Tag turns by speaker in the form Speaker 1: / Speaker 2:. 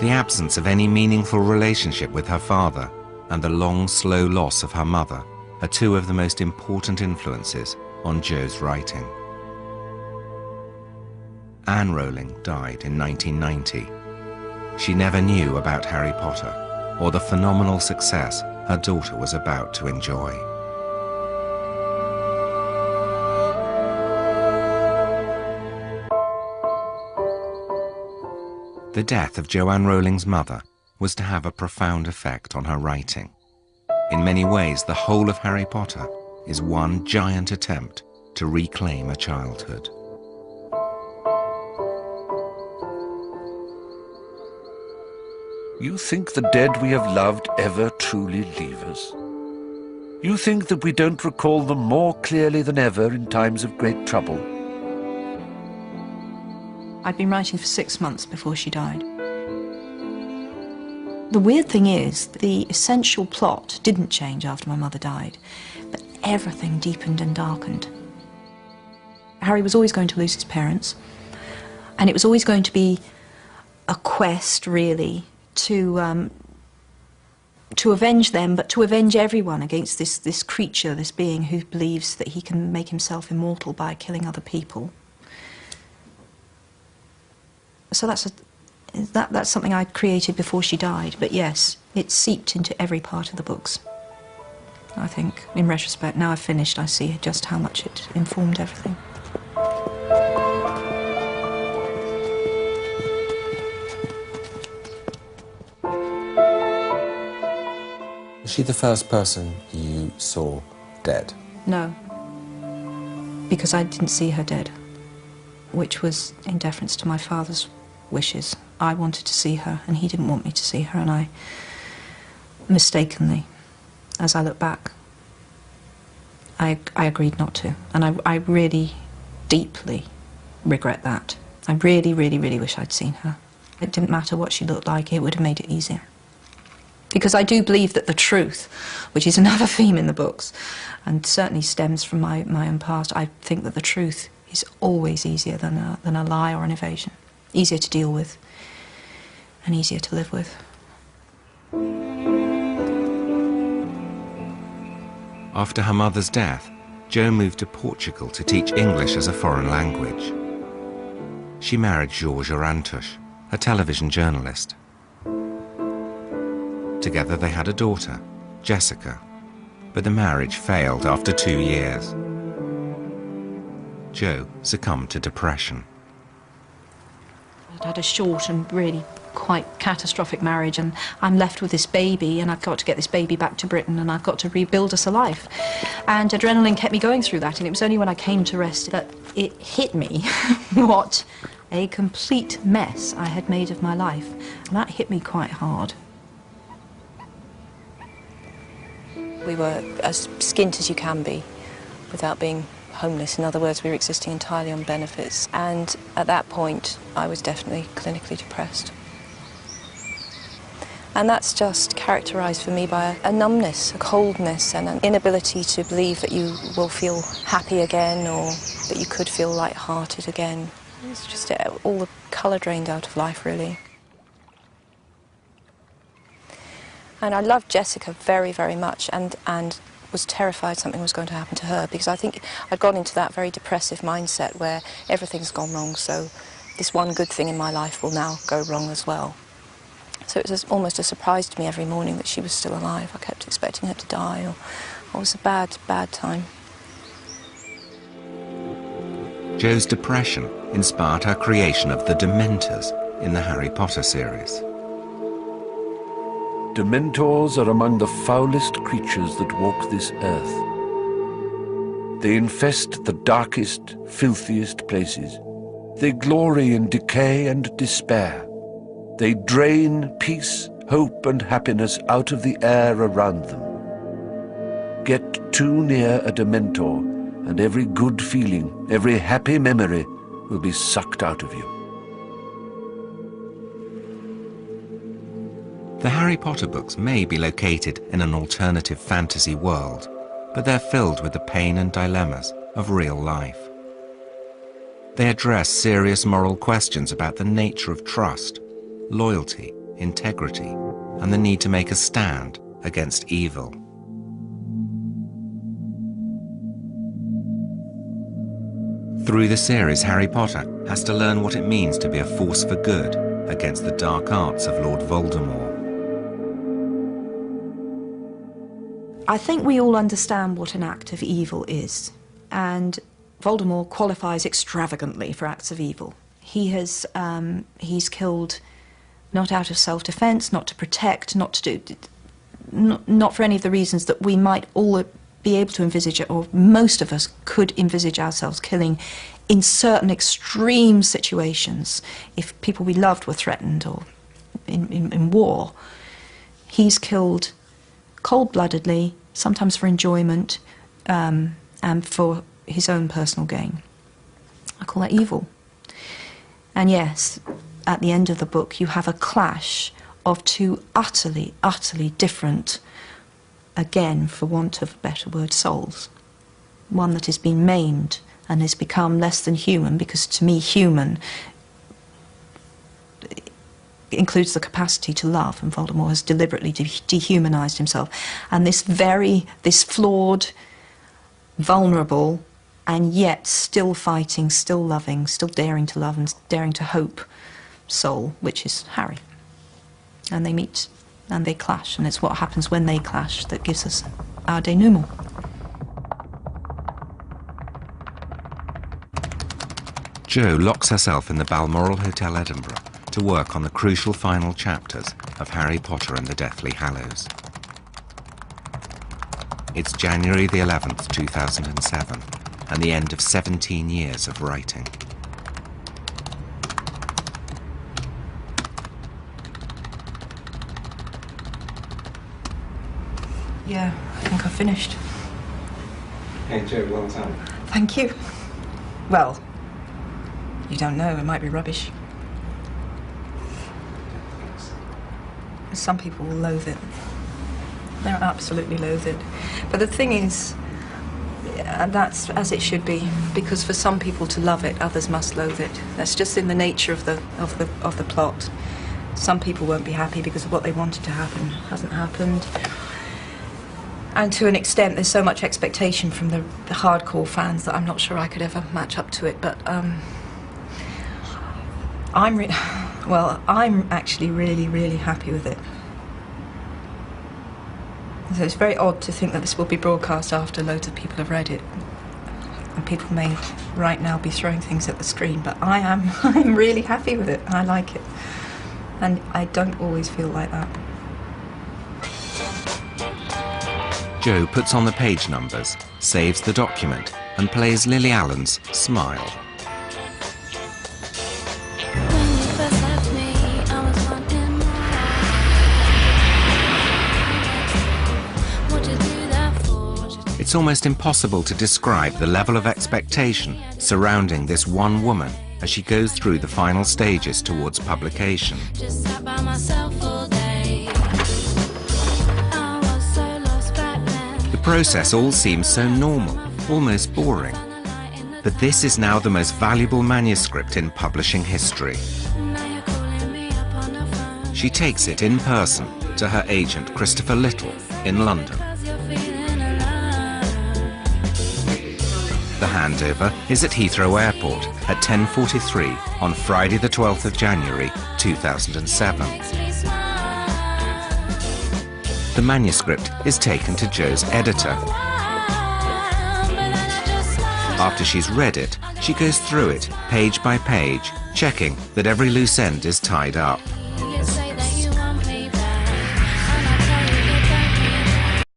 Speaker 1: The absence of any meaningful relationship with her father and the long, slow loss of her mother are two of the most important influences on Jo's writing. Anne Rowling died in 1990. She never knew about Harry Potter or the phenomenal success her daughter was about to enjoy. The death of Joanne Rowling's mother was to have a profound effect on her writing. In many ways, the whole of Harry Potter is one giant attempt to reclaim a childhood.
Speaker 2: You think the dead we have loved ever truly leave us? You think that we don't recall them more clearly than ever in times of great trouble?
Speaker 3: I'd been writing for 6 months before she died. The weird thing is, the essential plot didn't change after my mother died, but everything deepened and darkened. Harry was always going to lose his parents, and it was always going to be a quest, really, to avenge them, but to avenge everyone against this creature, this being who believes that he can make himself immortal by killing other people. So that's something I'd created before she died, but yes, it seeped into every part of the books. I think, in retrospect, now I've finished, I see just how much it informed everything.
Speaker 1: Was she the first person you saw dead?
Speaker 3: No, because I didn't see her dead, which was in deference to my father's wishes. I wanted to see her, and he didn't want me to see her, and I, mistakenly, as I look back, I agreed not to, and I really deeply regret that. I really, really, really wish I'd seen her. It didn't matter what she looked like, it would have made it easier. Because I do believe that the truth, which is another theme in the books, and certainly stems from my own past, I think that the truth is always easier than a lie or an evasion. Easier to deal with, and easier to live with.
Speaker 1: After her mother's death, Jo moved to Portugal to teach English as a foreign language. She married Jorge Arantes, a television journalist. Together they had a daughter, Jessica, but the marriage failed after 2 years. Jo succumbed to depression.
Speaker 3: I'd had a short and really quite catastrophic marriage, and I'm left with this baby, and I've got to get this baby back to Britain, and I've got to rebuild us a life. And adrenaline kept me going through that, and it was only when I came to rest that it hit me what a complete mess I had made of my life, and that hit me quite hard. We were as skint as you can be without being homeless. In other words, we were existing entirely on benefits. And at that point, I was definitely clinically depressed. And that's just characterised for me by a numbness, a coldness, and an inability to believe that you will feel happy again, or that you could feel light-hearted again. It's just all the colour drained out of life, really. And I loved Jessica very, very much, and was terrified something was going to happen to her, because I think I'd gone into that very depressive mindset where everything's gone wrong, so this one good thing in my life will now go wrong as well. So it was almost a surprise to me every morning that she was still alive. I kept expecting her to die, or it was a bad, bad time.
Speaker 1: Jo's depression inspired her creation of the Dementors in the Harry Potter series.
Speaker 2: Dementors are among the foulest creatures that walk this earth. They infest the darkest, filthiest places. They glory in decay and despair. They drain peace, hope, and happiness out of the air around them. Get too near a Dementor, and every good feeling, every happy memory will be sucked out of you.
Speaker 1: The Harry Potter books may be located in an alternative fantasy world, but they're filled with the pain and dilemmas of real life. They address serious moral questions about the nature of trust, loyalty, integrity, and the need to make a stand against evil. Through the series, Harry Potter has to learn what it means to be a force for good against the dark arts of Lord Voldemort.
Speaker 3: I think we all understand what an act of evil is, and Voldemort qualifies extravagantly for acts of evil. He's killed not out of self-defense, not to protect, not for any of the reasons that we might all be able to envisage, or most of us could envisage ourselves killing in certain extreme situations if people we loved were threatened or in war. He's killed cold-bloodedly, sometimes for enjoyment, and for his own personal gain. I call that evil. And yes, at the end of the book, you have a clash of two utterly, utterly different, again, for want of a better word, souls. One that has been maimed and has become less than human, because to me, human includes the capacity to love, and Voldemort has deliberately dehumanized himself. And this flawed, vulnerable, and yet still fighting, still loving, still daring to love and daring to hope soul, which is Harry. And they meet and they clash, and it's what happens when they clash that gives us our denouement.
Speaker 1: Jo locks herself in the Balmoral Hotel, Edinburgh, to work on the crucial final chapters of Harry Potter and the Deathly Hallows. It's January the 11th, 2007, and the end of 17 years of writing.
Speaker 3: Yeah, I think I've finished.
Speaker 1: Hey Jo, well done.
Speaker 3: Thank you. Well, you don't know, it might be rubbish. Some people will loathe it. They'll absolutely loathe it. But the thing is, that's as it should be, because for some people to love it, others must loathe it. That's just in the nature of the plot. Some people won't be happy because of what they wanted to happen hasn't happened. And to an extent, there's so much expectation from the hardcore fans that I'm not sure I could ever match up to it. But I'm actually really, really happy with it. So it's very odd to think that this will be broadcast after loads of people have read it. And people may right now be throwing things at the screen, but I'm really happy with it. I like it. And I don't always feel like that.
Speaker 1: Jo puts on the page numbers, saves the document, and plays Lily Allen's Smile. It's almost impossible to describe the level of expectation surrounding this one woman as she goes through the final stages towards publication. The process all seems so normal, almost boring. But this is now the most valuable manuscript in publishing history. She takes it in person to her agent Christopher Little in London. The handover is at Heathrow Airport at 10:43 on Friday the 12th of January 2007. The manuscript is taken to Jo's editor. After she's read it, she goes through it page by page, checking that every loose end is tied up.